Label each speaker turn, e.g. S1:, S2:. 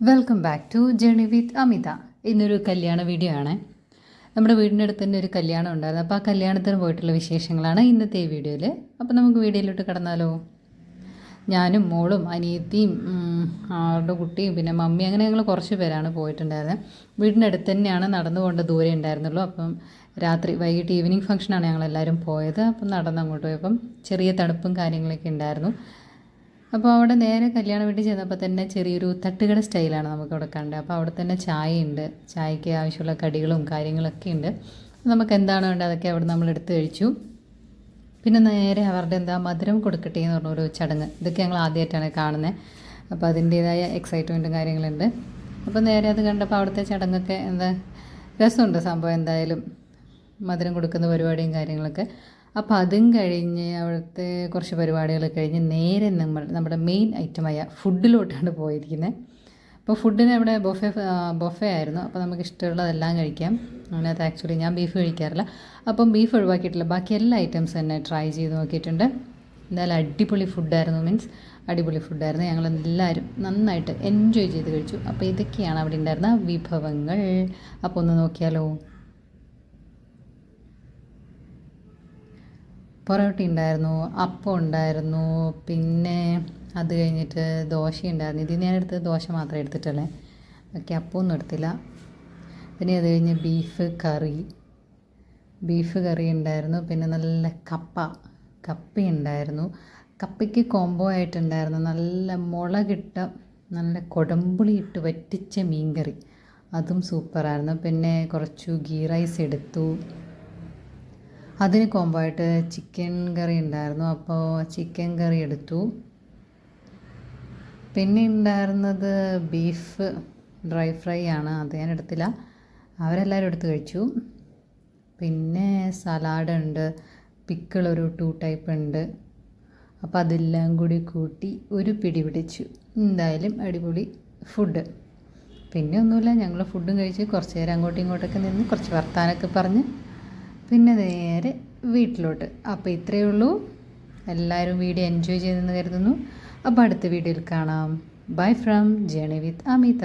S1: Welcome back to journey with Amitha. ഇന്നൊരു കല്യാണ video ആണ്. നമ്മുടെ വീടിൻ്റെ അടുത്ത് തന്നെ ഒരു കല്യാണം ഉണ്ടായിരുന്നു. അപ്പോൾ ആ കല്യാണത്തിന് പോയിട്ടുള്ള വിശേഷങ്ങളാണ് ഇന്നത്തെ ഈ വീഡിയോയിൽ. അപ്പോൾ നമുക്ക് വീഡിയോയിലോട്ട് കടന്നാലോ. ഞാനും മോളും അനിയത്തിയും ആളുടെ കുട്ടിയും പിന്നെ മമ്മി അങ്ങനെ ഞങ്ങൾ കുറച്ച് പേരാണ് പോയിട്ടുണ്ടായിരുന്നത്. വീടിൻ്റെ അടുത്ത് തന്നെയാണ്, നടന്നു പോകേണ്ട ദൂരെ ഉണ്ടായിരുന്നുള്ളൂ. അപ്പം വൈകിട്ട് ഈവനിങ് ഫംഗ്ഷനാണ് ഞങ്ങളെല്ലാവരും പോയത്. അപ്പം നടന്ന് അങ്ങോട്ട് പോയപ്പം ചെറിയ തണുപ്പും കാര്യങ്ങളൊക്കെ ഉണ്ടായിരുന്നു. അപ്പോൾ അവിടെ നേരെ കല്യാണ വീട്ടിൽ ചെന്നപ്പോൾ തന്നെ ചെറിയൊരു തട്ടുകട സ്റ്റൈലാണ് നമുക്കവിടെ കണ്ടത്. അപ്പോൾ അവിടെ തന്നെ ചായയുണ്ട്, ചായയ്ക്ക് ആവശ്യമുള്ള കടികളും കാര്യങ്ങളൊക്കെ ഉണ്ട്. നമുക്ക് എന്താണ് വേണ്ടത് അതൊക്കെ അവിടെ നമ്മൾ എടുത്ത് കഴിച്ചു. പിന്നെ നേരെ അവരുടെ മധുരം കൊടുക്കട്ടെ എന്ന് പറഞ്ഞൊരു ചടങ്ങ്, ഇതൊക്കെ ഞങ്ങൾ ആദ്യമായിട്ടാണ് കാണുന്നത്. അപ്പോൾ അതിൻ്റേതായ എക്സൈറ്റ്മെൻറ്റും കാര്യങ്ങളുണ്ട്. അപ്പോൾ നേരെ അത് കണ്ടപ്പോൾ അവിടുത്തെ ചടങ്ങൊക്കെ രസമുണ്ട് സംഭവം. എന്തായാലും മധുരം കൊടുക്കുന്ന പരിപാടിയും കാര്യങ്ങളൊക്കെ. അപ്പോൾ അതും കഴിഞ്ഞ് അവിടുത്തെ കുറച്ച് പരിപാടികൾ കഴിഞ്ഞ് നേരെ നമ്മുടെ മെയിൻ ഐറ്റമായ ഫുഡിലോട്ടാണ് പോയിരിക്കുന്നത്. അപ്പോൾ ഫുഡിന് അവിടെ ബൊഫേ ആയിരുന്നു. അപ്പോൾ നമുക്ക് ഇഷ്ടമുള്ളതെല്ലാം കഴിക്കാം. അതിനകത്ത് ആക്ച്വലി ഞാൻ ബീഫ് കഴിക്കാറില്ല, അപ്പം ബീഫ് ഒഴിവാക്കിയിട്ടില്ല, ബാക്കി എല്ലാ ഐറ്റംസ് തന്നെ ട്രൈ ചെയ്ത് നോക്കിയിട്ടുണ്ട്. എന്തായാലും അടിപൊളി ഫുഡായിരുന്നു, അടിപൊളി ഫുഡായിരുന്നു. ഞങ്ങളെല്ലാവരും നന്നായിട്ട് എൻജോയ് ചെയ്ത് കഴിച്ചു. അപ്പോൾ ഇതൊക്കെയാണ് അവിടെ ഉണ്ടായിരുന്ന വിഭവങ്ങൾ. അപ്പോൾ ഒന്ന് നോക്കിയാലോ. പൊറോട്ട ഉണ്ടായിരുന്നു, അപ്പം ഉണ്ടായിരുന്നു, പിന്നെ അത് കഴിഞ്ഞിട്ട് ദോശ ഉണ്ടായിരുന്നു. ഇതിൽ ഞാനെടുത്തത് ദോശ മാത്രമേ എടുത്തിട്ടുള്ളേ, ബാക്കി അപ്പമൊന്നും എടുത്തില്ല. പിന്നെ അത് കഴിഞ്ഞ് ബീഫ് കറി ഉണ്ടായിരുന്നു. പിന്നെ നല്ല കപ്പ ഉണ്ടായിരുന്നു. കപ്പയ്ക്ക് കോംബോ ആയിട്ടുണ്ടായിരുന്നു നല്ല മുളകിട്ട നല്ല കൊടമ്പുളി ഇട്ട് വറ്റിച്ച മീൻകറി, അതും സൂപ്പറായിരുന്നു. പിന്നെ കുറച്ച് ഗീ റൈസ് എടുത്തു. അതിന് കോംബോ ആയിട്ട് ചിക്കൻ കറി ഉണ്ടായിരുന്നു, അപ്പോൾ ചിക്കൻ കറി എടുത്തു. പിന്നെ ഉണ്ടായിരുന്നത് ബീഫ് ഡ്രൈ ഫ്രൈ ആണ്, അത് ഞാൻ എടുത്തില്ല, അവരെല്ലാവരും എടുത്ത് കഴിച്ചു. പിന്നെ സലാഡ് ഉണ്ട്, പിക്കിൾ ഒരു 2 ടൈപ്പ് ഉണ്ട്. അപ്പോൾ അതെല്ലാം കൂടി കൂട്ടി ഒരു പിടി പിടിച്ചു. എന്തായാലും അടിപൊളി ഫുഡ്. പിന്നെ ഒന്നുമില്ല, ഞങ്ങൾ ഫുഡും കഴിച്ച് കുറച്ച് നേരം അങ്ങോട്ടും ഇങ്ങോട്ടൊക്കെ നിന്ന് കുറച്ച് വർത്താനൊക്കെ പറഞ്ഞ് പിന്നെ നേരെ വീട്ടിലോട്ട്. അപ്പോൾ ഇത്രയേ ഉള്ളൂ. എല്ലാവരും വീഡിയോ എൻജോയ് ചെയ്തെന്ന് കരുതുന്നു. അപ്പോൾ അടുത്ത വീഡിയോയിൽ കാണാം. Bye from journey with Amitha.